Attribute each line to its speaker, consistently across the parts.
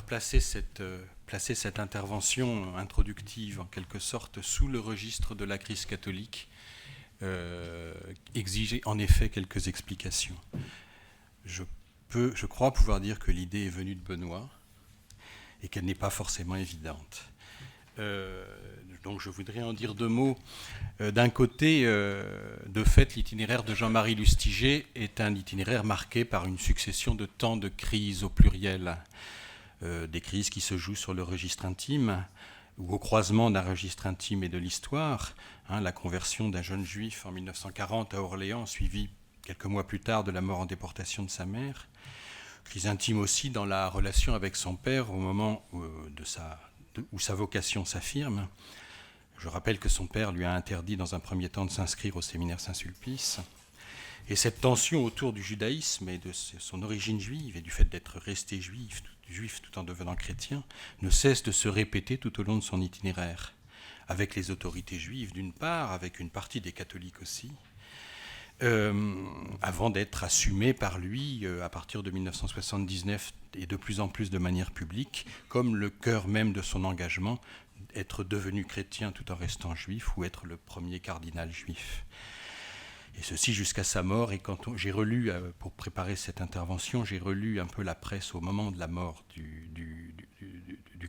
Speaker 1: placer cette intervention introductive, en quelque sorte, sous le registre de la crise catholique, exige en effet quelques explications. Je crois pouvoir dire que l'idée est venue de Benoît et qu'elle n'est pas forcément évidente. Donc je voudrais en dire deux mots. D'un côté, de fait, l'itinéraire de Jean-Marie Lustiger est un itinéraire marqué par une succession de temps de crises au pluriel, des crises qui se jouent sur le registre intime ou au croisement d'un registre intime et de l'histoire. La conversion d'un jeune juif en 1940 à Orléans, suivie quelques mois plus tard de la mort en déportation de sa mère. Crise intime aussi dans la relation avec son père au moment où sa vocation s'affirme. Je rappelle que son père lui a interdit dans un premier temps de s'inscrire au séminaire Saint-Sulpice. Et cette tension autour du judaïsme et de son origine juive et du fait d'être resté juif tout en devenant chrétien ne cesse de se répéter tout au long de son itinéraire, avec les autorités juives d'une part, avec une partie des catholiques aussi, avant d'être assumé par lui à partir de 1979 et de plus en plus de manière publique, comme le cœur même de son engagement, être devenu chrétien tout en restant juif ou être le premier cardinal juif. Et ceci jusqu'à sa mort. Et quand j'ai relu, pour préparer cette intervention, j'ai relu un peu la presse au moment de la mort du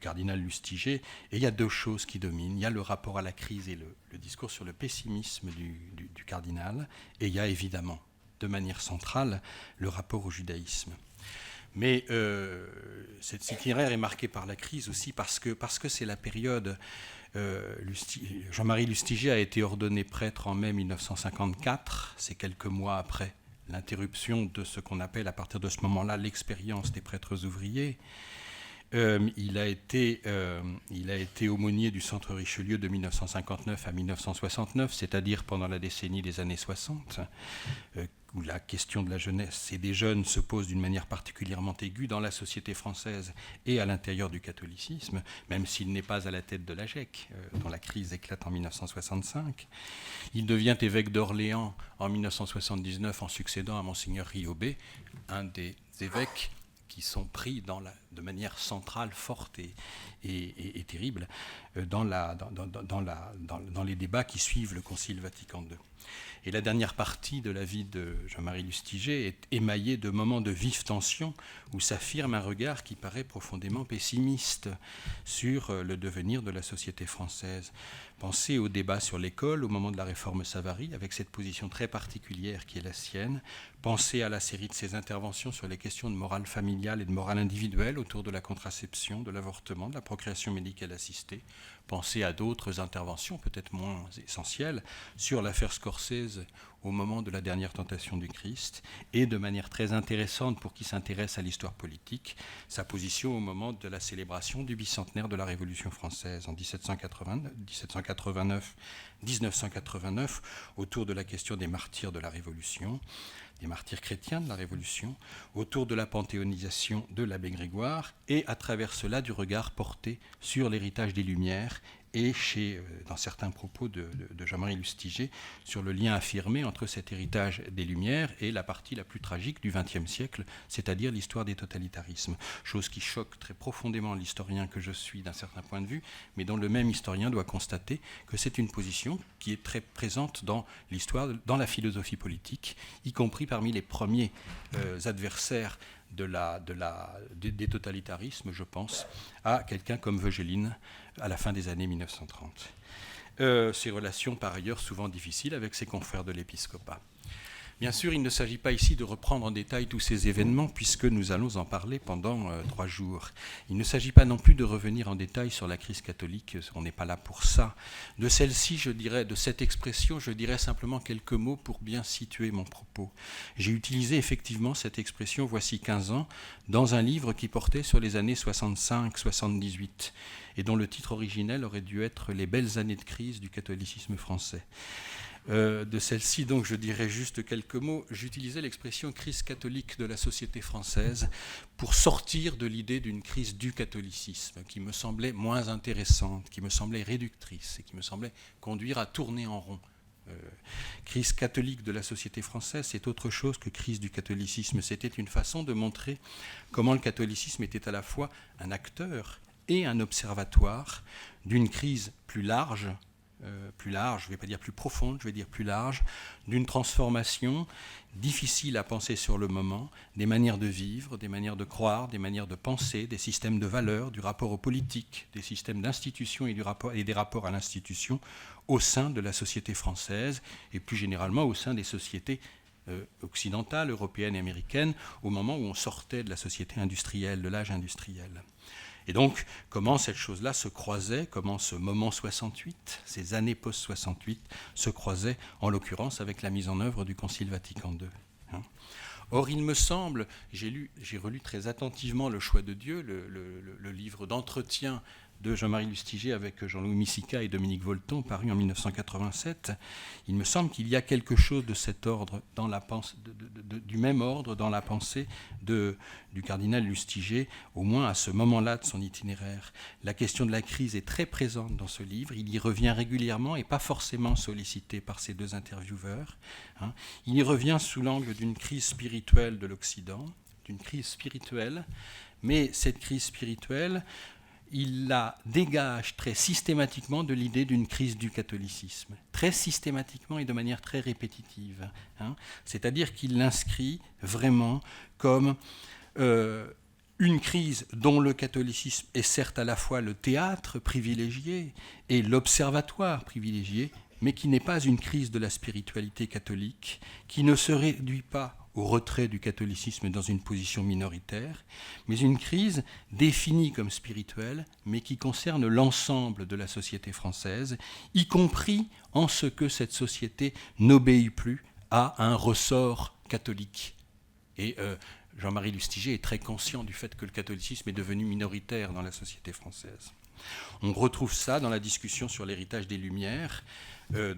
Speaker 1: cardinal Lustiger. Et il y a deux choses qui dominent. Il y a le rapport à la crise et le discours sur le pessimisme du cardinal. Et il y a évidemment, de manière centrale, le rapport au judaïsme. Mais cet itinéraire est marqué par la crise aussi parce que c'est la période... Jean-Marie Lustiger a été ordonné prêtre en mai 1954, c'est quelques mois après l'interruption de ce qu'on appelle à partir de ce moment-là l'expérience des prêtres ouvriers. Il a été aumônier du Centre Richelieu de 1959 à 1969, c'est-à-dire pendant la décennie des années 60, où la question de la jeunesse et des jeunes se pose d'une manière particulièrement aiguë dans la société française et à l'intérieur du catholicisme, même s'il n'est pas à la tête de la GEC, dont la crise éclate en 1965. Il devient évêque d'Orléans en 1979 en succédant à Monseigneur Riobé, un des évêques qui sont pris de manière centrale, forte et terrible dans les débats qui suivent le Concile Vatican II. Et la dernière partie de la vie de Jean-Marie Lustiger est émaillée de moments de vive tension où s'affirme un regard qui paraît profondément pessimiste sur le devenir de la société française. Pensez au débat sur l'école au moment de la réforme Savary, avec cette position très particulière qui est la sienne. Pensez à la série de ses interventions sur les questions de morale familiale et de morale individuelle autour de la contraception, de l'avortement, de la procréation médicale assistée. Pensez à d'autres interventions, peut-être moins essentielles, sur l'affaire Scorsese au moment de la dernière tentation du Christ, et de manière très intéressante pour qui s'intéresse à l'histoire politique, sa position au moment de la célébration du bicentenaire de la Révolution française en 1989, autour de la question des martyrs de la Révolution, des martyrs chrétiens de la Révolution, autour de la panthéonisation de l'abbé Grégoire, et à travers cela du regard porté sur l'héritage des Lumières et dans certains propos de Jean-Marie Lustiger, sur le lien affirmé entre cet héritage des Lumières et la partie la plus tragique du XXe siècle, c'est-à-dire l'histoire des totalitarismes. Chose qui choque très profondément l'historien que je suis d'un certain point de vue, mais dont le même historien doit constater que c'est une position qui est très présente dans l'histoire, dans la philosophie politique, y compris parmi les premiers adversaires des totalitarismes, je pense à quelqu'un comme Voegelin à la fin des années 1930. Ces relations, par ailleurs, souvent difficiles avec ses confrères de l'épiscopat. Bien sûr, il ne s'agit pas ici de reprendre en détail tous ces événements, puisque nous allons en parler pendant 3 jours. Il ne s'agit pas non plus de revenir en détail sur la crise catholique, on n'est pas là pour ça. De celle-ci, de cette expression, je dirais simplement quelques mots pour bien situer mon propos. J'ai utilisé effectivement cette expression voici 15 ans, dans un livre qui portait sur les années 65-78, et dont le titre originel aurait dû être « Les belles années de crise du catholicisme français ». De celle-ci, donc, je dirais juste quelques mots. J'utilisais l'expression crise catholique de la société française pour sortir de l'idée d'une crise du catholicisme qui me semblait moins intéressante, qui me semblait réductrice et qui me semblait conduire à tourner en rond Crise catholique de la société française, c'est autre chose que crise du catholicisme. C'était une façon de montrer comment le catholicisme était à la fois un acteur et un observatoire d'une crise plus large, je ne vais pas dire plus profonde, je vais dire plus large, d'une transformation difficile à penser sur le moment, des manières de vivre, des manières de croire, des manières de penser, des systèmes de valeurs, du rapport aux politiques, des systèmes d'institutions et des rapports à l'institution au sein de la société française et plus généralement au sein des sociétés occidentales, européennes et américaines, au moment où on sortait de la société industrielle, de l'âge industriel. Et donc, comment cette chose-là se croisait, comment ce moment 68, ces années post-68, se croisaient, en l'occurrence, avec la mise en œuvre du Concile Vatican II. Or, il me semble, j'ai relu très attentivement Le Choix de Dieu, le livre d'entretien de Jean-Marie Lustiger avec Jean-Louis Missica et Dominique Volton, paru en 1987, il me semble qu'il y a quelque chose de cet ordre, dans la pensée, du même ordre dans la pensée du cardinal Lustiger, au moins à ce moment-là de son itinéraire. La question de la crise est très présente dans ce livre, il y revient régulièrement et pas forcément sollicité par ces deux intervieweurs. Il y revient sous l'angle d'une crise spirituelle de l'Occident, d'une crise spirituelle, mais cette crise spirituelle, il la dégage très systématiquement de l'idée d'une crise du catholicisme, très systématiquement et de manière très répétitive. C'est-à-dire qu'il l'inscrit vraiment comme une crise dont le catholicisme est certes à la fois le théâtre privilégié et l'observatoire privilégié, mais qui n'est pas une crise de la spiritualité catholique, qui ne se réduit pas au retrait du catholicisme dans une position minoritaire, mais une crise définie comme spirituelle, mais qui concerne l'ensemble de la société française, y compris en ce que cette société n'obéit plus à un ressort catholique. Et Jean-Marie Lustiger est très conscient du fait que le catholicisme est devenu minoritaire dans la société française. On retrouve ça dans la discussion sur l'héritage des Lumières,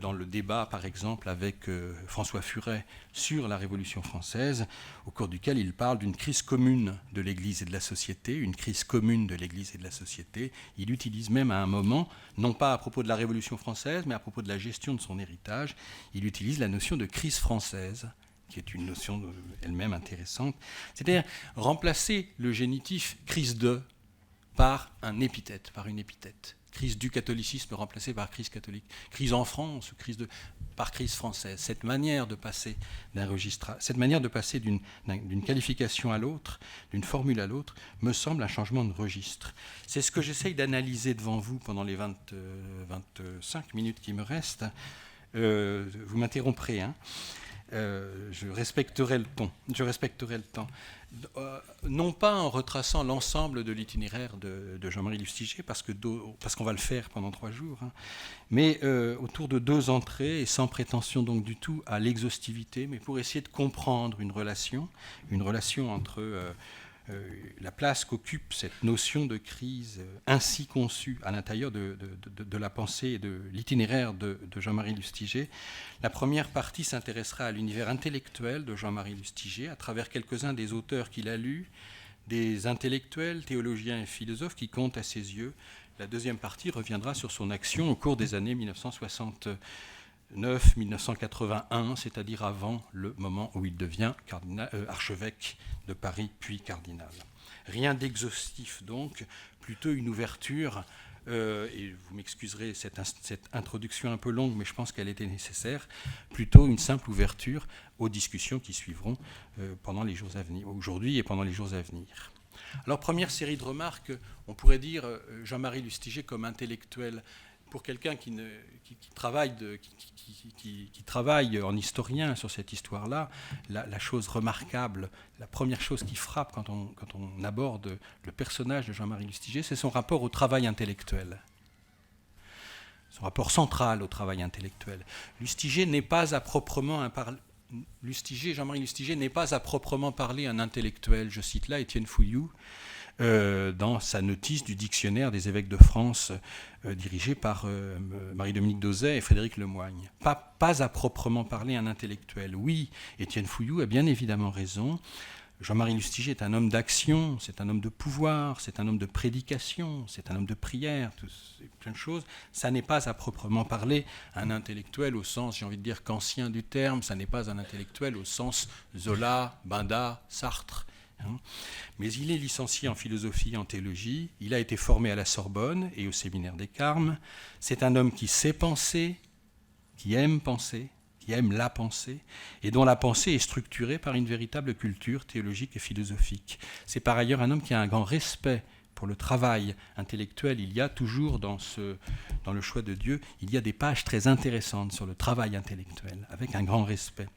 Speaker 1: dans le débat, par exemple, avec François Furet sur la Révolution française, au cours duquel il parle d'une crise commune de l'Église et de la société, une crise commune de l'Église et de la société. Il utilise même à un moment, non pas à propos de la Révolution française, mais à propos de la gestion de son héritage, il utilise la notion de crise française, qui est une notion elle-même intéressante, c'est-à-dire remplacer le génitif « crise de » par un épithète, par une épithète. Crise du catholicisme remplacée par crise catholique. Crise en France, par crise française. Cette manière de passer d'un registre, cette manière de passer d'une qualification à l'autre, d'une formule à l'autre, me semble un changement de registre. C'est ce que j'essaye d'analyser devant vous pendant les 25 minutes qui me restent. Vous m'interromprez, hein. Je respecterai le temps. Non pas en retraçant l'ensemble de l'itinéraire de Jean-Marie Lustiger, parce qu'on va le faire pendant 3 jours, hein, mais autour de 2 entrées, et sans prétention donc du tout à l'exhaustivité, mais pour essayer de comprendre une relation entre la place qu'occupe cette notion de crise ainsi conçue à l'intérieur de la pensée et de l'itinéraire de Jean-Marie Lustiger. La première partie s'intéressera à l'univers intellectuel de Jean-Marie Lustiger à travers quelques-uns des auteurs qu'il a lus, des intellectuels, théologiens et philosophes qui comptent à ses yeux. La deuxième partie reviendra sur son action au cours des années 1969-1981, c'est-à-dire avant le moment où il devient archevêque de Paris, puis cardinal. Rien d'exhaustif donc, plutôt une ouverture, et vous m'excuserez cette introduction un peu longue, mais je pense qu'elle était nécessaire, plutôt une simple ouverture aux discussions qui suivront pendant les jours à venir, aujourd'hui et pendant les jours à venir. Alors, première série de remarques, on pourrait dire Jean-Marie Lustiger comme intellectuel. Pour quelqu'un qui travaille en historien sur cette histoire-là, la chose remarquable, la première chose qui frappe quand on aborde le personnage de Jean-Marie Lustiger, c'est son rapport au travail intellectuel. Son rapport central au travail intellectuel. Jean-Marie Lustiger n'est pas à proprement parler un intellectuel. Je cite là Étienne Fouilloux, dans sa notice du dictionnaire des évêques de France, dirigé par Marie-Dominique Dauzet et Frédéric Lemoigne. Pas à proprement parler un intellectuel. Oui, Étienne Fouilloux a bien évidemment raison. Jean-Marie Lustiger est un homme d'action, c'est un homme de pouvoir, c'est un homme de prédication, c'est un homme de prière, plein de choses. Ça n'est pas à proprement parler un intellectuel au sens, j'ai envie de dire, kantien du terme, ça n'est pas un intellectuel au sens Zola, Benda, Sartre. Mais il est licencié en philosophie et en théologie, il a été formé à la Sorbonne et au séminaire des Carmes. C'est un homme qui sait penser, qui aime la pensée, et dont la pensée est structurée par une véritable culture théologique et philosophique. C'est par ailleurs un homme qui a un grand respect pour le travail intellectuel. Il y a toujours dans le choix de Dieu, il y a des pages très intéressantes sur le travail intellectuel, avec un grand respect.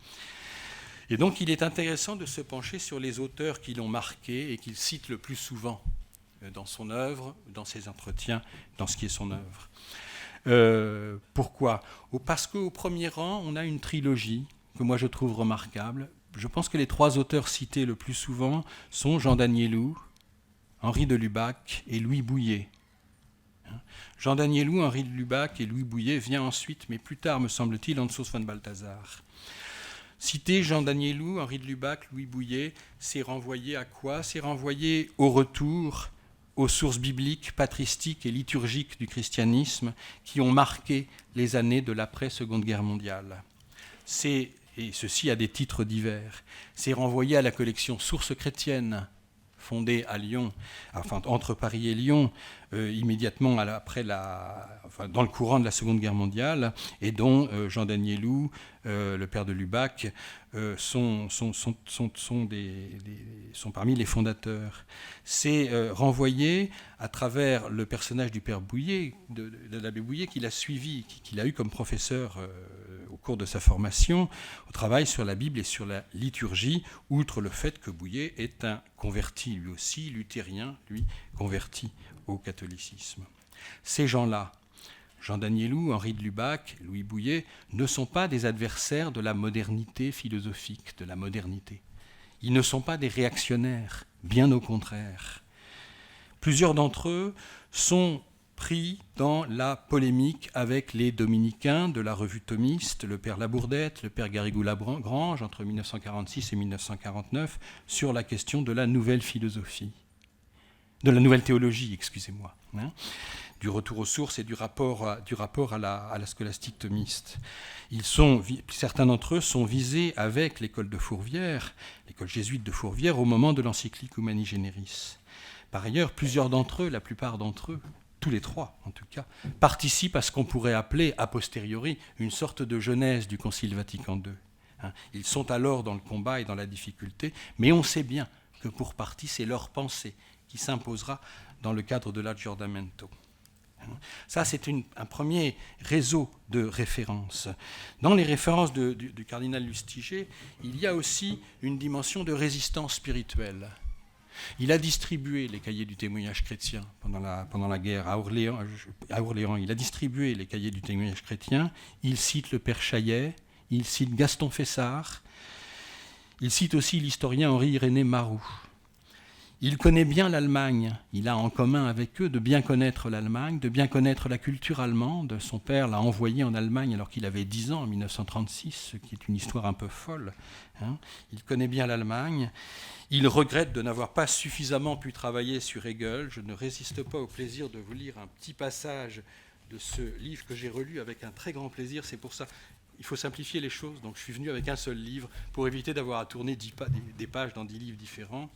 Speaker 1: Et donc il est intéressant de se pencher sur les auteurs qui l'ont marqué et qu'il cite le plus souvent dans son œuvre, dans ses entretiens, dans ce qui est son œuvre. Pourquoi ? Parce qu'au premier rang, on a une trilogie que moi je trouve remarquable. Je pense que les 3 auteurs cités le plus souvent sont Jean Daniélou, Henri de Lubac et Louis Bouilhet. Jean Daniélou, Henri de Lubac et Louis Bouilhet vient ensuite, mais plus tard me semble-t-il, Hans von Balthasar. Citer Jean Daniélou, Henri de Lubac, Louis Bouilhet, c'est renvoyer à quoi ? C'est renvoyer au retour aux sources bibliques, patristiques et liturgiques du christianisme qui ont marqué les années de l'après-Seconde Guerre mondiale. Et ceci à des titres divers. C'est renvoyé à la collection Sources chrétiennes, fondée à Lyon, entre Paris et Lyon, immédiatement dans le courant de la Seconde Guerre mondiale, et dont Jean Daniélou, le père de Lubac, sont parmi les fondateurs. C'est renvoyé à travers le personnage du père Bouilhet, de l'abbé Bouilhet, qu'il a suivi, qu'il a eu comme professeur au cours de sa formation, au travail sur la Bible et sur la liturgie, outre le fait que Bouilhet est un converti, lui aussi, luthérien, lui, converti au catholicisme. Ces gens-là, Jean Daniélou, Henri de Lubac, Louis Bouilhet, ne sont pas des adversaires de la modernité philosophique, de la modernité. Ils ne sont pas des réactionnaires, bien au contraire. Plusieurs d'entre eux sont pris dans la polémique avec les dominicains de la revue thomiste, le père Labourdette, le père Garrigou-Lagrange, entre 1946 et 1949, sur la question de la nouvelle philosophie, de la nouvelle théologie, excusez-moi, du retour aux sources et du rapport à la scolastique thomiste. Certains d'entre eux sont visés avec l'école de Fourvière, l'école jésuite de Fourvière, au moment de l'encyclique Humani Generis. Par ailleurs, plusieurs d'entre eux, la plupart d'entre eux, tous les 3 en tout cas, participent à ce qu'on pourrait appeler, a posteriori, une sorte de genèse du Concile Vatican II. Ils sont alors dans le combat et dans la difficulté, mais on sait bien que pour partie, c'est leur pensée qui s'imposera dans le cadre de l'aggiornamento. Ça, c'est un premier réseau de références. Dans les références du cardinal Lustiger, il y a aussi une dimension de résistance spirituelle. Il a distribué les cahiers du témoignage chrétien pendant la guerre à Orléans. Il a distribué les cahiers du témoignage chrétien. Il cite le père Chaillet, il cite Gaston Fessard, il cite aussi l'historien Henri-Irénée Maroux. Il connaît bien l'Allemagne, il a en commun avec eux de bien connaître l'Allemagne, de bien connaître la culture allemande. Son père l'a envoyé en Allemagne alors qu'il avait 10 ans, en 1936, ce qui est une histoire un peu folle. Il connaît bien l'Allemagne. Il regrette de n'avoir pas suffisamment pu travailler sur Hegel. Je ne résiste pas au plaisir de vous lire un petit passage de ce livre que j'ai relu avec un très grand plaisir. C'est pour ça il faut simplifier les choses. Donc je suis venu avec un seul livre pour éviter d'avoir à tourner des pages dans 10 livres différents.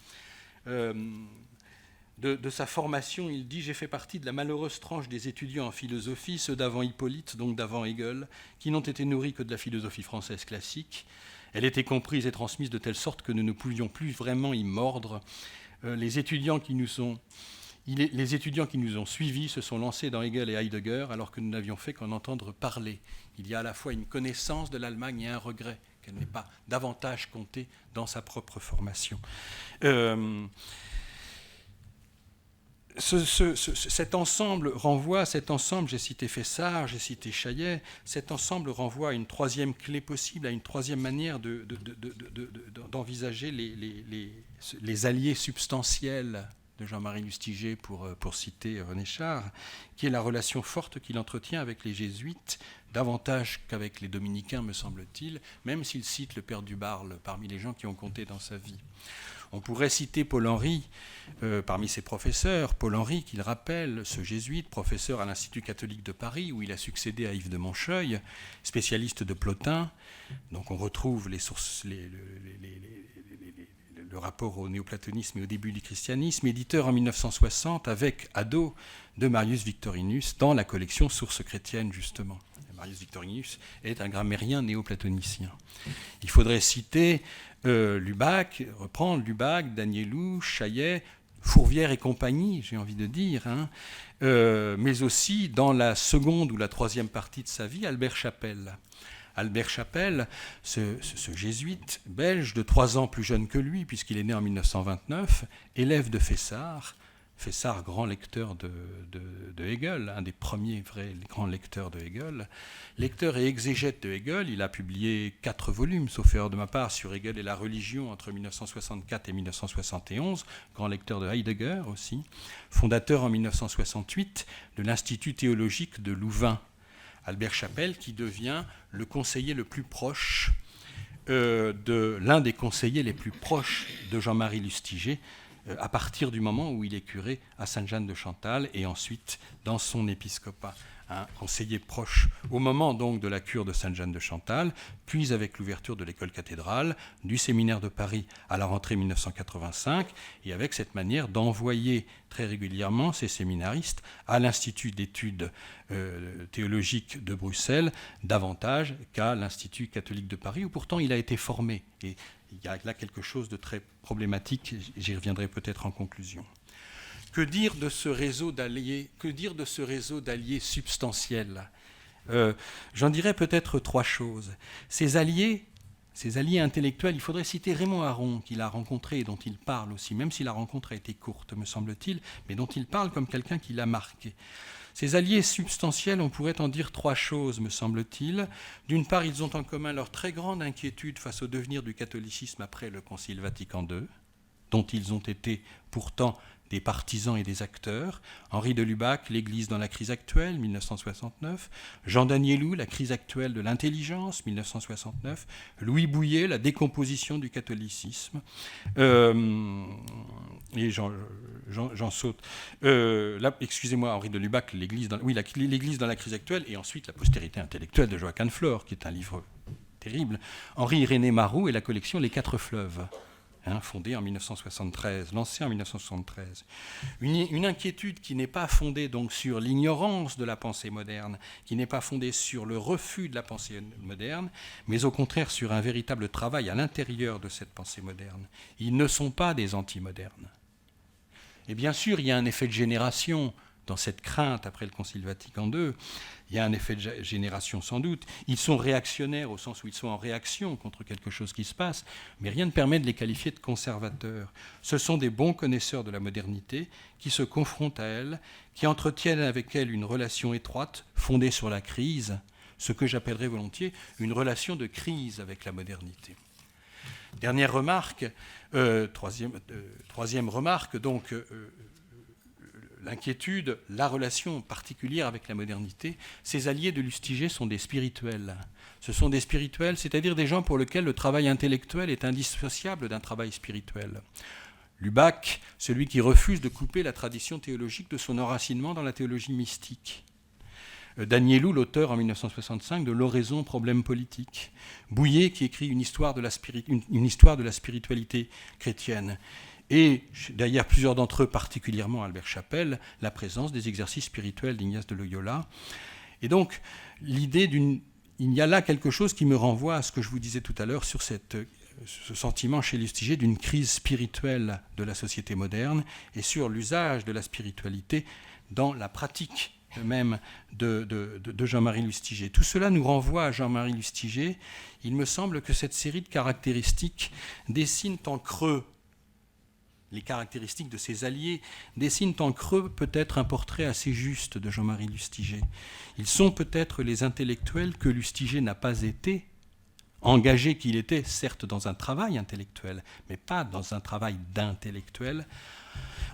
Speaker 1: De sa formation, il dit « J'ai fait partie de la malheureuse tranche des étudiants en philosophie, ceux d'avant Hippolyte, donc d'avant Hegel, qui n'ont été nourris que de la philosophie française classique. Elle était comprise et transmise de telle sorte que nous ne pouvions plus vraiment y mordre. Les étudiants qui nous ont suivis se sont lancés dans Hegel et Heidegger alors que nous n'avions fait qu'en entendre parler. Il y a à la fois une connaissance de l'Allemagne et un regret qu'elle n'ait pas davantage compté dans sa propre formation. » Cet ensemble, j'ai cité Fessard, j'ai cité Chaillet, cet ensemble renvoie à une troisième clé possible, à une troisième manière d'envisager les alliés substantiels de Jean-Marie Lustiger, pour citer René Char, qui est la relation forte qu'il entretient avec les jésuites, davantage qu'avec les dominicains, me semble-t-il, même s'il cite le père Dubarle parmi les gens qui ont compté dans sa vie. On pourrait citer Paul Henry parmi ses professeurs. Paul Henry, qu'il rappelle, ce jésuite, professeur à l'Institut catholique de Paris, où il a succédé à Yves de Moncheuil, spécialiste de Plotin. Donc on retrouve les sources, le rapport au néoplatonisme et au début du christianisme, éditeur en 1960 avec ado de Marius Victorinus dans la collection Sources chrétiennes, justement. Marius Victorinus est un grammairien néoplatonicien. Il faudrait citer Lubac, reprendre Lubac, Danielou, Chaillet, Fourvière et compagnie, j'ai envie de dire, mais aussi dans la seconde ou la troisième partie de sa vie, Albert Chapelle. Albert Chapelle, ce jésuite belge de 3 ans plus jeune que lui, puisqu'il est né en 1929, élève de Fessard, grand lecteur de Hegel, un des premiers vrais grands lecteurs de Hegel, lecteur et exégète de Hegel. Il a publié 4 volumes, sauf erreur de ma part, sur Hegel et la religion entre 1964 et 1971, grand lecteur de Heidegger aussi, fondateur en 1968 de l'Institut théologique de Louvain. Albert Chapelle qui devient le conseiller le plus proche l'un des conseillers les plus proches de Jean-Marie Lustiger, à partir du moment où il est curé à Sainte-Jeanne de Chantal et ensuite dans son épiscopat. Un conseiller proche au moment donc de la cure de Sainte-Jeanne de Chantal, puis avec l'ouverture de l'école cathédrale, du séminaire de Paris à la rentrée 1985, et avec cette manière d'envoyer très régulièrement ces séminaristes à l'Institut d'études théologiques de Bruxelles, davantage qu'à l'Institut catholique de Paris, où pourtant il a été formé. Et il y a là quelque chose de très problématique, j'y reviendrai peut-être en conclusion. Que dire de ce réseau d'alliés substantiels ? J'en dirais peut-être 3 choses. Ces alliés intellectuels, il faudrait citer Raymond Aron, qu'il a rencontré et dont il parle aussi, même si la rencontre a été courte, me semble-t-il, mais dont il parle comme quelqu'un qui l'a marqué. Ces alliés substantiels, on pourrait en dire 3 choses, me semble-t-il. D'une part, ils ont en commun leur très grande inquiétude face au devenir du catholicisme après le Concile Vatican II, dont ils ont été pourtant des partisans et des acteurs. Henri de Lubac, l'Église dans la crise actuelle, 1969. Jean Danielou, la crise actuelle de l'intelligence, 1969. Louis Bouillet, la décomposition du catholicisme. Et j'en saute. Excusez-moi, Henri de Lubac, l'Église dans la crise actuelle, et ensuite la postérité intellectuelle de Joachim Flore, qui est un livre terrible. Henri-Irénée Marot et la collection Les 4 fleuves. Fondée en 1973, lancée en 1973. Une inquiétude qui n'est pas fondée donc sur l'ignorance de la pensée moderne, qui n'est pas fondée sur le refus de la pensée moderne, mais au contraire sur un véritable travail à l'intérieur de cette pensée moderne. Ils ne sont pas des antimodernes. Et bien sûr, il y a un effet de génération dans cette crainte après le Concile Vatican II. Il y a un effet de génération sans doute. Ils sont réactionnaires au sens où ils sont en réaction contre quelque chose qui se passe, mais rien ne permet de les qualifier de conservateurs. Ce sont des bons connaisseurs de la modernité qui se confrontent à elle, qui entretiennent avec elle une relation étroite fondée sur la crise, ce que j'appellerais volontiers une relation de crise avec la modernité. Dernière remarque, troisième remarque, donc l'inquiétude, la relation particulière avec la modernité. Ces alliés de Lustiger sont des spirituels. Ce sont des spirituels, c'est-à-dire des gens pour lesquels le travail intellectuel est indissociable d'un travail spirituel. Lubac, celui qui refuse de couper la tradition théologique de son enracinement dans la théologie mystique. Danielou, l'auteur en 1965 de L'oraison, problème politique. Bouillet, qui écrit une histoire de la spiritualité chrétienne. Et derrière plusieurs d'entre eux, particulièrement Albert Chapelle, la présence des exercices spirituels d'Ignace de Loyola. Et donc, il y a là quelque chose qui me renvoie à ce que je vous disais tout à l'heure sur ce sentiment chez Lustiger d'une crise spirituelle de la société moderne et sur l'usage de la spiritualité dans la pratique même de Jean-Marie Lustiger. Tout cela nous renvoie à Jean-Marie Lustiger. Il me semble que cette série de caractéristiques dessinent en creux, les caractéristiques de ses alliés dessinent en creux peut-être un portrait assez juste de Jean-Marie Lustiger. Ils sont peut-être les intellectuels que Lustiger n'a pas été, engagé qu'il était certes dans un travail intellectuel, mais pas dans un travail d'intellectuel,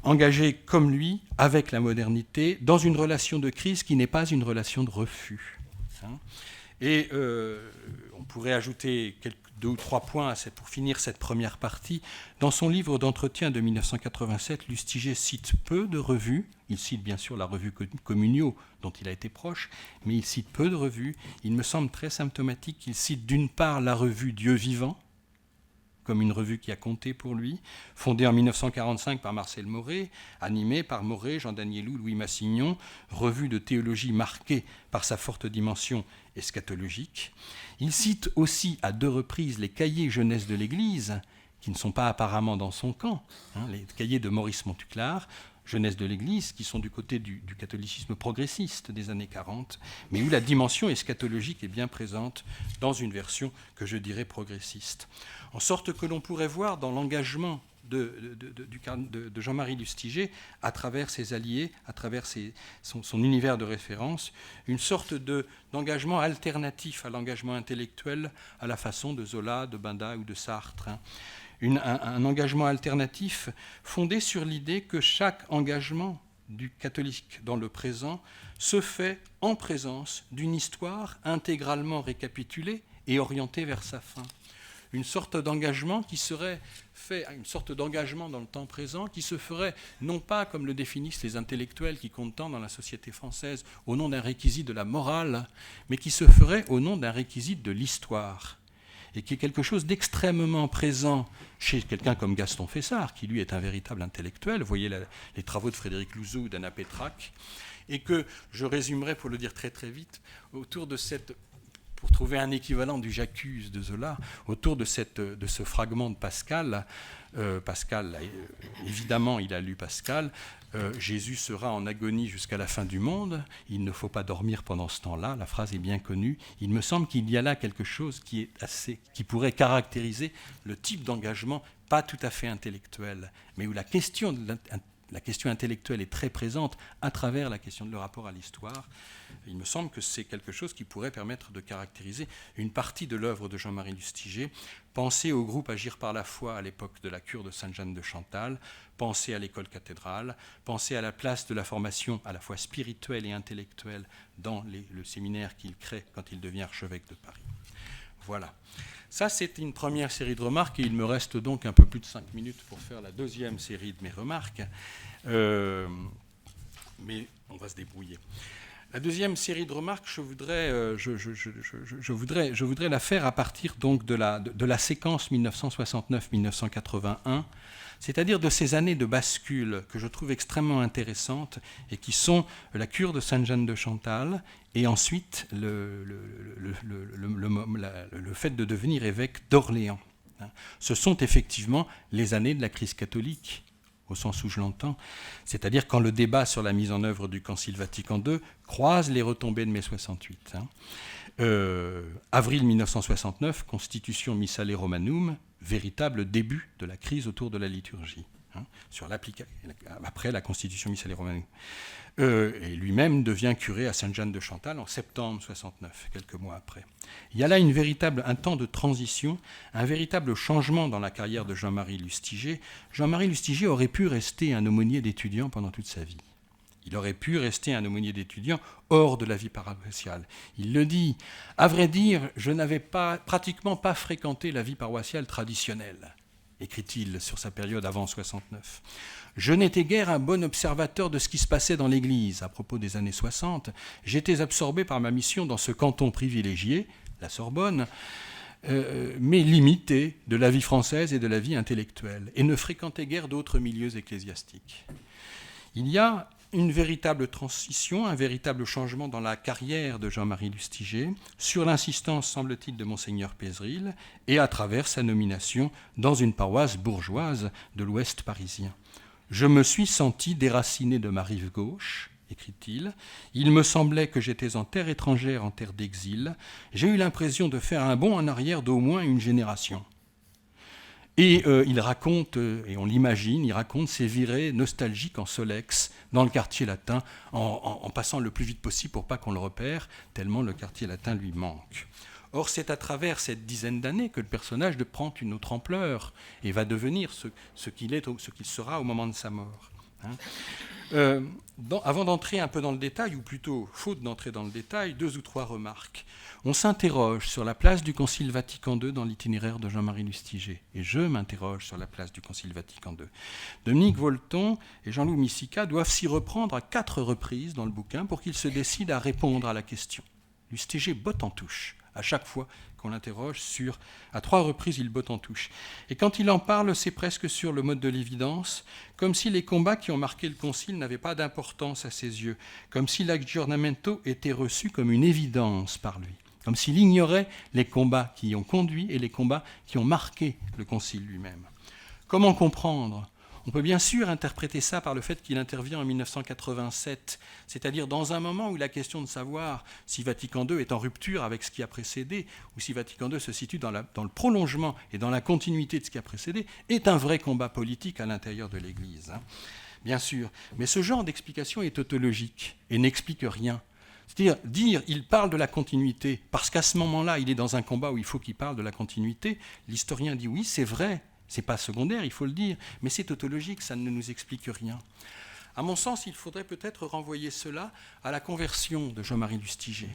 Speaker 1: engagé comme lui, avec la modernité, dans une relation de crise qui n'est pas une relation de refus. Et on pourrait ajouter deux ou trois points pour finir cette première partie. Dans son livre d'entretien de 1987, Lustiger cite peu de revues. Il cite bien sûr la revue Communio, dont il a été proche, mais il cite peu de revues. Il me semble très symptomatique qu'il cite d'une part la revue Dieu vivant, comme une revue qui a compté pour lui, fondée en 1945 par Marcel Mauret, animée par Mauret, Jean Danielou, Louis Massignon, revue de théologie marquée par sa forte dimension eschatologique. Il cite aussi à 2 reprises les cahiers jeunesse de l'Église, qui ne sont pas apparemment dans son camp, les cahiers de Maurice Montuclar, jeunesse de l'Église, qui sont du côté du catholicisme progressiste des années 40, mais où la dimension eschatologique est bien présente dans une version que je dirais progressiste. En sorte que l'on pourrait voir dans l'engagement de Jean-Marie Lustiger, à travers ses alliés, à travers son univers de référence, une sorte d'engagement alternatif à l'engagement intellectuel à la façon de Zola, de Benda ou de Sartre. Un engagement alternatif fondé sur l'idée que chaque engagement du catholique dans le présent se fait en présence d'une histoire intégralement récapitulée et orientée vers sa fin. Une sorte d'engagement qui serait fait, une sorte d'engagement dans le temps présent qui se ferait non pas comme le définissent les intellectuels qui comptent tant dans la société française au nom d'un réquisit de la morale, mais qui se ferait au nom d'un réquisit de l'histoire, et qui est quelque chose d'extrêmement présent chez quelqu'un comme Gaston Fessard, qui lui est un véritable intellectuel. Vous voyez les travaux de Frédéric Louzou ou d'Anna Pétrac, et que je résumerai, pour le dire très très vite, autour de cette... pour trouver un équivalent du J'accuse de Zola, autour de ce fragment de Pascal. Pascal, évidemment, il a lu Pascal. Jésus sera en agonie jusqu'à la fin du monde. Il ne faut pas dormir pendant ce temps-là. La phrase est bien connue. Il me semble qu'il y a là quelque chose qui pourrait caractériser le type d'engagement pas tout à fait intellectuel, mais où la question intellectuelle est très présente à travers la question de le rapport à l'histoire. Il me semble que c'est quelque chose qui pourrait permettre de caractériser une partie de l'œuvre de Jean-Marie Lustiger. Pensez au groupe Agir par la foi à l'époque de la cure de Sainte-Jeanne de Chantal, pensez à l'école cathédrale, pensez à la place de la formation à la fois spirituelle et intellectuelle dans le séminaire qu'il crée quand il devient archevêque de Paris. Voilà. Ça, c'est une première série de remarques, et il me reste donc un peu plus de 5 minutes pour faire la deuxième série de mes remarques. Mais on va se débrouiller. La deuxième série de remarques, je voudrais la faire à partir donc de la séquence 1969-1981, c'est-à-dire de ces années de bascule que je trouve extrêmement intéressantes et qui sont la cure de Sainte-Jeanne de Chantal et ensuite le fait de devenir évêque d'Orléans. Ce sont effectivement les années de la crise catholique, au sens où je l'entends, c'est-à-dire quand le débat sur la mise en œuvre du Concile Vatican II croise les retombées de mai 68. Avril 1969, Constitution Missale Romanum, véritable début de la crise autour de la liturgie, après la Constitution Missale Romanum. Et lui-même devient curé à Sainte-Jeanne de Chantal en septembre 69, quelques mois après. Il y a là un temps de transition, un véritable changement dans la carrière de Jean-Marie Lustiger. Jean-Marie Lustiger aurait pu rester un aumônier d'étudiants pendant toute sa vie. Il aurait pu rester un aumônier d'étudiants hors de la vie paroissiale. Il le dit. À vrai dire, je n'avais pratiquement pas fréquenté la vie paroissiale traditionnelle, écrit-il sur sa période avant 69. Je n'étais guère un bon observateur de ce qui se passait dans l'Église à propos des années 60. J'étais absorbé par ma mission dans ce canton privilégié, la Sorbonne, mais limité de la vie française et de la vie intellectuelle, et ne fréquentais guère d'autres milieux ecclésiastiques. Il y a une véritable transition, un véritable changement dans la carrière de Jean-Marie Lustiger, sur l'insistance, semble-t-il, de Monseigneur Pézeril, et à travers sa nomination dans une paroisse bourgeoise de l'Ouest parisien. Je me suis senti déraciné de ma rive gauche, écrit-il. Il me semblait que j'étais en terre étrangère, en terre d'exil. J'ai eu l'impression de faire un bond en arrière d'au moins une génération. Et il raconte, et on l'imagine, il raconte ses virées nostalgiques en Solex, dans le quartier latin, en passant le plus vite possible pour pas qu'on le repère, tellement le quartier latin lui manque. Or, c'est à travers cette dizaine d'années que le personnage prend une autre ampleur et va devenir ce qu'il est, ce qu'il sera au moment de sa mort. Avant d'entrer un peu dans le détail, ou plutôt faute d'entrer dans le détail, 2 ou 3 remarques. On s'interroge sur la place du Concile Vatican II dans l'itinéraire de Jean-Marie Lustiger. Et je m'interroge sur la place du Concile Vatican II. Dominique Volton et Jean-Loup Missica doivent s'y reprendre à 4 reprises dans le bouquin pour qu'ils se décident à répondre à la question. Lustiger botte en touche à chaque fois qu'on l'interroge sur... À 3 reprises, il botte en touche. Et quand il en parle, c'est presque sur le mode de l'évidence, comme si les combats qui ont marqué le concile n'avaient pas d'importance à ses yeux, comme si l'aggiornamento était reçu comme une évidence par lui, comme s'il ignorait les combats qui y ont conduit et les combats qui ont marqué le concile lui-même. Comment comprendre ? On peut bien sûr interpréter ça par le fait qu'il intervient en 1987, c'est-à-dire dans un moment où la question de savoir si Vatican II est en rupture avec ce qui a précédé, ou si Vatican II se situe dans le prolongement et dans la continuité de ce qui a précédé, est un vrai combat politique à l'intérieur de l'Église. Bien sûr, mais ce genre d'explication est tautologique et n'explique rien. C'est-à-dire, il parle de la continuité, parce qu'à ce moment-là, il est dans un combat où il faut qu'il parle de la continuité, l'historien dit oui, c'est vrai. Ce n'est pas secondaire, il faut le dire, mais c'est tautologique, ça ne nous explique rien. À mon sens, il faudrait peut-être renvoyer cela à la conversion de Jean-Marie Lustiger.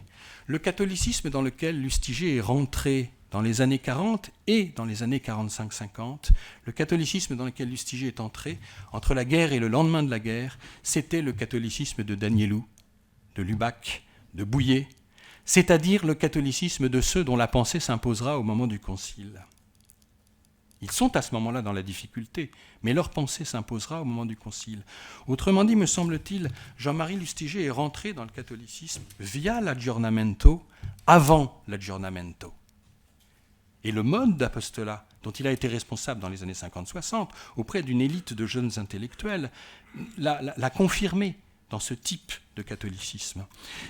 Speaker 1: Le catholicisme dans lequel Lustiger est rentré dans les années 40 et dans les années 45-50, le catholicisme dans lequel Lustiger est entré, entre la guerre et le lendemain de la guerre, c'était le catholicisme de Danielou, de Lubac, de Bouillet, c'est-à-dire le catholicisme de ceux dont la pensée s'imposera au moment du concile. Ils sont à ce moment-là dans la difficulté, mais leur pensée s'imposera au moment du concile. Autrement dit, me semble-t-il, Jean-Marie Lustiger est rentré dans le catholicisme via l'aggiornamento, avant l'aggiornamento. Et le mode d'apostolat dont il a été responsable dans les années 50-60, auprès d'une élite de jeunes intellectuels, l'a confirmé dans ce type de catholicisme.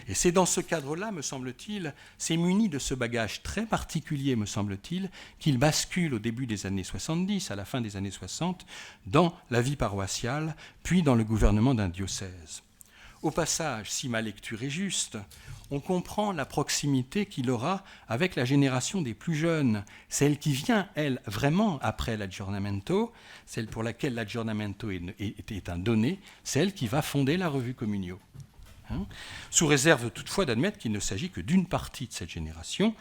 Speaker 1: Et c'est dans ce cadre-là, me semble-t-il, c'est muni de ce bagage très particulier, me semble-t-il, qu'il bascule au début des années 70, à la fin des années 60, dans la vie paroissiale, puis dans le gouvernement d'un diocèse. Au passage, si ma lecture est juste, on comprend la proximité qu'il aura avec la génération des plus jeunes, celle qui vient, elle, vraiment après l'aggiornamento, celle pour laquelle l'aggiornamento est un donné, celle qui va fonder la revue Communio. Sous réserve toutefois d'admettre qu'il ne s'agit que d'une partie de cette génération.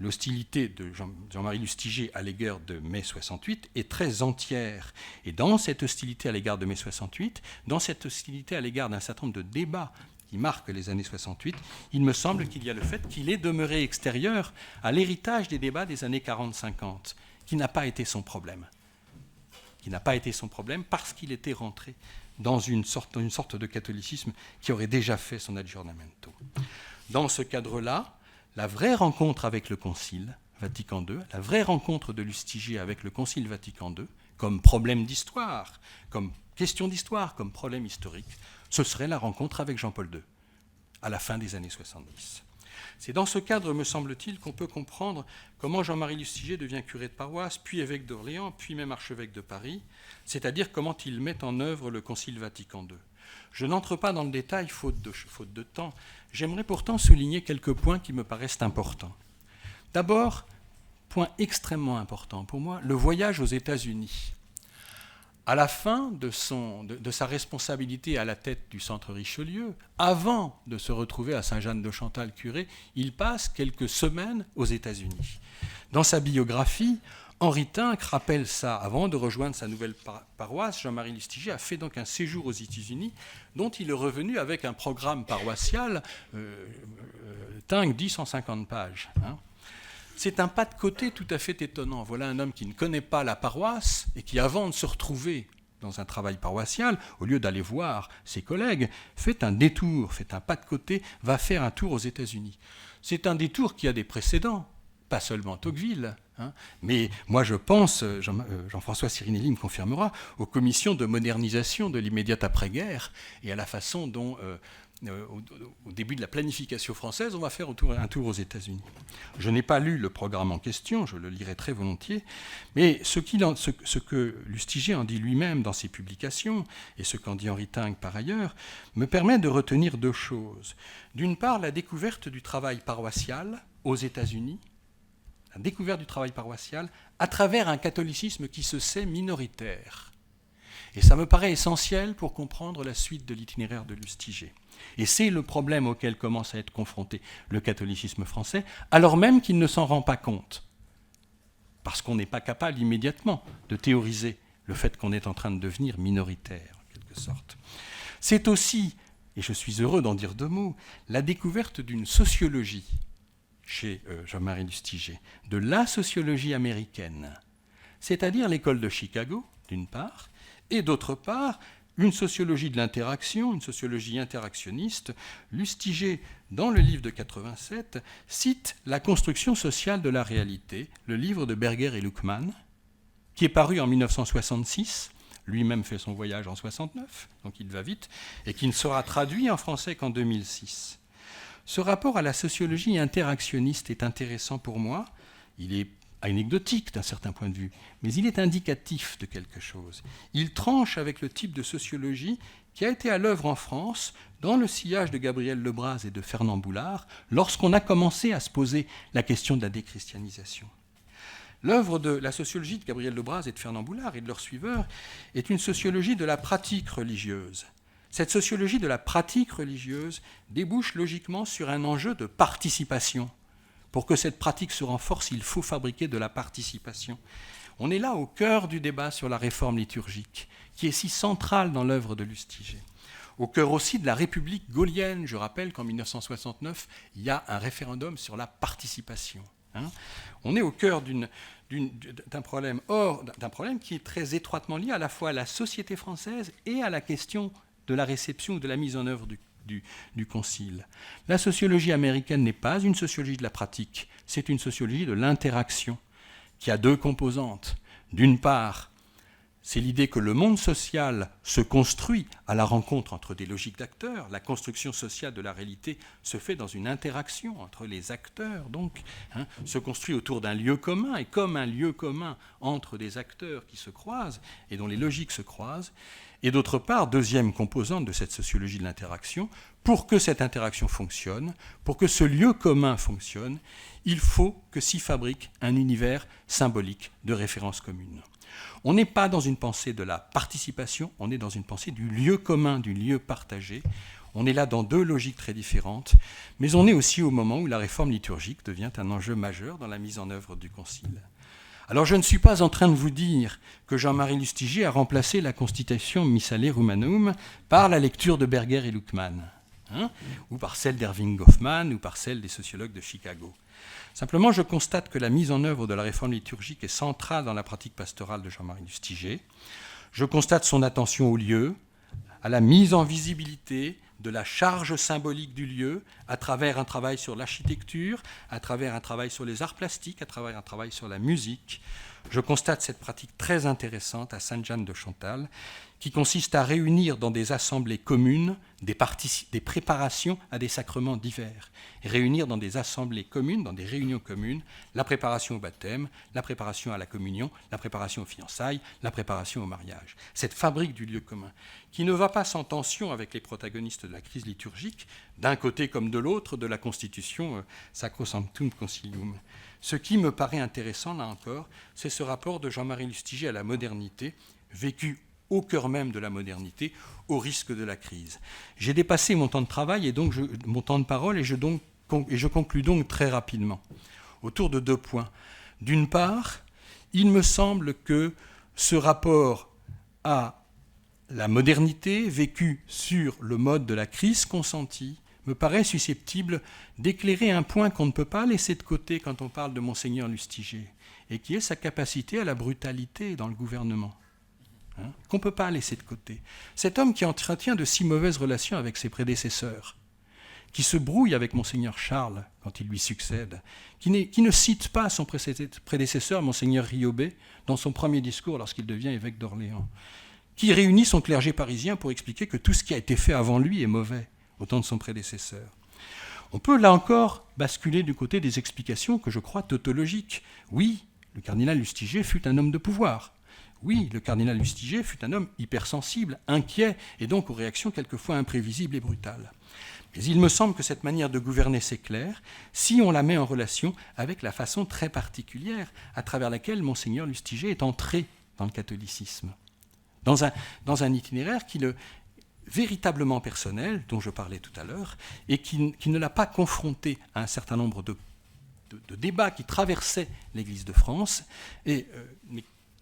Speaker 1: L'hostilité de Jean-Marie Lustiger à l'égard de mai 68 est très entière. Et dans cette hostilité à l'égard de mai 68, dans cette hostilité à l'égard d'un certain nombre de débats qui marquent les années 68, il me semble qu'il y a le fait qu'il est demeuré extérieur à l'héritage des débats des années 40-50, qui n'a pas été son problème. Qui n'a pas été son problème parce qu'il était rentré dans une sorte de catholicisme qui aurait déjà fait son aggiornamento. Dans ce cadre-là, la vraie rencontre avec le Concile Vatican II, la vraie rencontre de Lustiger avec le Concile Vatican II, comme problème d'histoire, comme question d'histoire, comme problème historique, ce serait la rencontre avec Jean-Paul II, à la fin des années 70. C'est dans ce cadre, me semble-t-il, qu'on peut comprendre comment Jean-Marie Lustiger devient curé de paroisse, puis évêque d'Orléans, puis même archevêque de Paris, c'est-à-dire comment il met en œuvre le Concile Vatican II. Je n'entre pas dans le détail, faute de temps. J'aimerais pourtant souligner quelques points qui me paraissent importants. D'abord, point extrêmement important pour moi, le voyage aux États-Unis. À la fin de sa responsabilité à la tête du Centre Richelieu, avant de se retrouver à Saint-Jean-de-Chantal curé, il passe quelques semaines aux États-Unis. Dans sa biographie, Henri Tinck rappelle ça. Avant de rejoindre sa nouvelle paroisse, Jean-Marie Lustiger a fait donc un séjour aux États-Unis dont il est revenu avec un programme paroissial, Tinck dit 150 pages. C'est un pas de côté tout à fait étonnant. Voilà un homme qui ne connaît pas la paroisse et qui, avant de se retrouver dans un travail paroissial, au lieu d'aller voir ses collègues, fait un détour, fait un pas de côté, va faire un tour aux États-Unis. C'est un détour qui a des précédents, pas seulement Tocqueville, mais moi je pense, Jean-François Sirinelli me confirmera, aux commissions de modernisation de l'immédiate après-guerre et à la façon dont... au début de la planification française, on va faire un tour aux États-Unis. Je n'ai pas lu le programme en question, je le lirai très volontiers, mais ce que Lustiger en dit lui-même dans ses publications, et ce qu'en dit Henri Tinck par ailleurs, me permet de retenir deux choses. D'une part, la découverte du travail paroissial aux États-Unis, la découverte du travail paroissial à travers un catholicisme qui se sait minoritaire, Et ça me paraît essentiel pour comprendre la suite de l'itinéraire de Lustiger. Et c'est le problème auquel commence à être confronté le catholicisme français, alors même qu'il ne s'en rend pas compte. Parce qu'on n'est pas capable immédiatement de théoriser le fait qu'on est en train de devenir minoritaire, en quelque sorte. C'est aussi, et je suis heureux d'en dire deux mots, la découverte d'une sociologie chez Jean-Marie Lustiger, de la sociologie américaine, c'est-à-dire l'école de Chicago, d'une part, et d'autre part, une sociologie de l'interaction, une sociologie interactionniste. Lustiger, dans le livre de 87, cite La construction sociale de la réalité, le livre de Berger et Luckmann, qui est paru en 1966, lui-même fait son voyage en 69, donc il va vite, et qui ne sera traduit en français qu'en 2006. Ce rapport à la sociologie interactionniste est intéressant pour moi. Il est anecdotique d'un certain point de vue, mais il est indicatif de quelque chose. Il tranche avec le type de sociologie qui a été à l'œuvre en France dans le sillage de Gabriel Lebras et de Fernand Boulard lorsqu'on a commencé à se poser la question de la déchristianisation. L'œuvre de la sociologie de Gabriel Lebras et de Fernand Boulard et de leurs suiveurs est une sociologie de la pratique religieuse. Cette sociologie de la pratique religieuse débouche logiquement sur un enjeu de participation. Pour que cette pratique se renforce, il faut fabriquer de la participation. On est là au cœur du débat sur la réforme liturgique, qui est si centrale dans l'œuvre de Lustiger. Au cœur aussi de la République gaulienne. Je rappelle qu'en 1969, il y a un référendum sur la participation. On est au cœur d'un problème qui est très étroitement lié à la fois à la société française et à la question de la réception ou de la mise en œuvre du concile. La sociologie américaine n'est pas une sociologie de la pratique, c'est une sociologie de l'interaction qui a deux composantes. D'une part, c'est l'idée que le monde social se construit à la rencontre entre des logiques d'acteurs. La construction sociale de la réalité se fait dans une interaction entre les acteurs, donc, se construit autour d'un lieu commun, et comme un lieu commun entre des acteurs qui se croisent et dont les logiques se croisent. Et d'autre part, deuxième composante de cette sociologie de l'interaction, pour que cette interaction fonctionne, pour que ce lieu commun fonctionne, il faut que s'y fabrique un univers symbolique de référence commune. On n'est pas dans une pensée de la participation, on est dans une pensée du lieu commun, du lieu partagé. On est là dans deux logiques très différentes, mais on est aussi au moment où la réforme liturgique devient un enjeu majeur dans la mise en œuvre du Concile. Alors je ne suis pas en train de vous dire que Jean-Marie Lustiger a remplacé la Constitution Missale Romanum par la lecture de Berger et Luckmann, ou par celle d'Erving Goffman, ou par celle des sociologues de Chicago. Simplement, je constate que la mise en œuvre de la réforme liturgique est centrale dans la pratique pastorale de Jean-Marie Lustiger. Je constate son attention au lieu, à la mise en visibilité de la charge symbolique du lieu à travers un travail sur l'architecture, à travers un travail sur les arts plastiques, à travers un travail sur la musique. Je constate cette pratique très intéressante à Sainte-Jeanne de Chantal, qui consiste à réunir dans des assemblées communes des préparations à des sacrements divers, et réunir dans des assemblées communes, dans des réunions communes, la préparation au baptême, la préparation à la communion, la préparation aux fiançailles, la préparation au mariage. Cette fabrique du lieu commun, qui ne va pas sans tension avec les protagonistes de la crise liturgique, d'un côté comme de l'autre de la Constitution Sacrosanctum Concilium. Ce qui me paraît intéressant, là encore, c'est ce rapport de Jean-Marie Lustiger à la modernité, vécu au cœur même de la modernité, au risque de la crise. J'ai dépassé mon temps de travail et donc mon temps de parole et je conclus donc très rapidement autour de deux points. D'une part, il me semble que ce rapport à la modernité vécue sur le mode de la crise consentie me paraît susceptible d'éclairer un point qu'on ne peut pas laisser de côté quand on parle de Monseigneur Lustiger, et qui est sa capacité à la brutalité dans le gouvernement. Qu'on ne peut pas laisser de côté. Cet homme qui entretient de si mauvaises relations avec ses prédécesseurs, qui se brouille avec Monseigneur Charles quand il lui succède, qui ne cite pas son prédécesseur, Monseigneur Riobé, dans son premier discours lorsqu'il devient évêque d'Orléans, qui réunit son clergé parisien pour expliquer que tout ce qui a été fait avant lui est mauvais, au temps de son prédécesseur. On peut là encore basculer du côté des explications que je crois tautologiques. Oui, le cardinal Lustiger fut un homme de pouvoir. Oui, le cardinal Lustiger fut un homme hypersensible, inquiet, et donc aux réactions quelquefois imprévisibles et brutales. Mais il me semble que cette manière de gouverner s'éclaire si on la met en relation avec la façon très particulière à travers laquelle Monseigneur Lustiger est entré dans le catholicisme. dans un itinéraire véritablement personnel, dont je parlais tout à l'heure, et qui ne l'a pas confronté à un certain nombre de débats qui traversaient l'Église de France, mais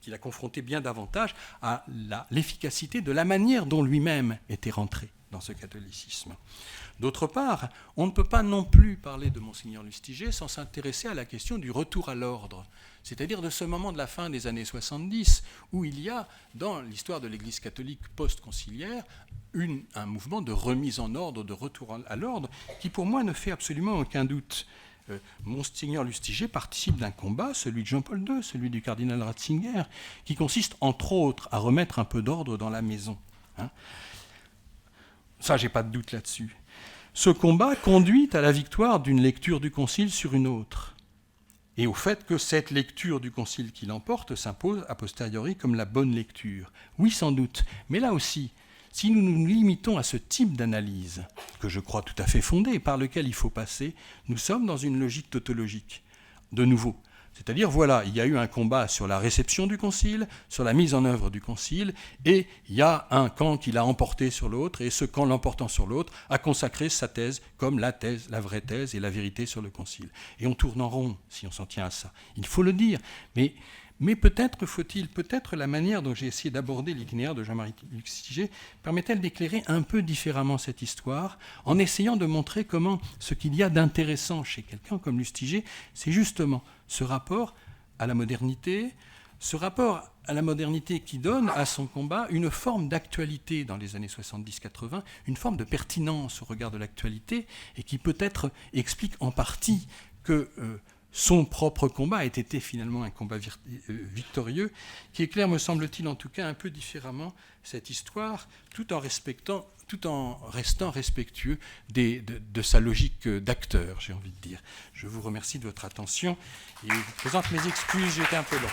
Speaker 1: qui l'a confronté bien davantage à l'efficacité de la manière dont lui-même était rentré dans ce catholicisme. D'autre part, on ne peut pas non plus parler de Monseigneur Lustiger sans s'intéresser à la question du retour à l'ordre, c'est-à-dire de ce moment de la fin des années 70 où il y a, dans l'histoire de l'Église catholique post-conciliaire, un mouvement de remise en ordre, de retour à l'ordre, qui pour moi ne fait absolument aucun doute. Monseigneur Lustiger participe d'un combat, celui de Jean-Paul II, celui du cardinal Ratzinger, qui consiste entre autres à remettre un peu d'ordre dans la maison. Ça, j'ai pas de doute là-dessus. Ce combat conduit à la victoire d'une lecture du Concile sur une autre, et au fait que cette lecture du Concile qui l'emporte s'impose a posteriori comme la bonne lecture. Oui, sans doute, mais là aussi, si nous nous limitons à ce type d'analyse, que je crois tout à fait fondée, par lequel il faut passer, nous sommes dans une logique tautologique, de nouveau. C'est-à-dire, voilà, il y a eu un combat sur la réception du Concile, sur la mise en œuvre du Concile, et il y a un camp qui l'a emporté sur l'autre, et ce camp l'emportant sur l'autre a consacré sa thèse comme la thèse, la vraie thèse et la vérité sur le Concile. Et on tourne en rond si on s'en tient à ça. Il faut le dire, mais peut-être la manière dont j'ai essayé d'aborder l'itinéraire de Jean-Marie Lustiger permet-elle d'éclairer un peu différemment cette histoire, en essayant de montrer comment ce qu'il y a d'intéressant chez quelqu'un comme Lustiger, c'est justement ce rapport à la modernité, qui donne à son combat une forme d'actualité dans les années 70-80, une forme de pertinence au regard de l'actualité, et qui peut-être explique en partie que son propre combat a été finalement un combat victorieux, qui éclaire, me semble-t-il en tout cas, un peu différemment cette histoire, tout en restant respectueux de sa logique d'acteur, j'ai envie de dire. Je vous remercie de votre attention et je vous présente mes excuses, j'étais un peu long.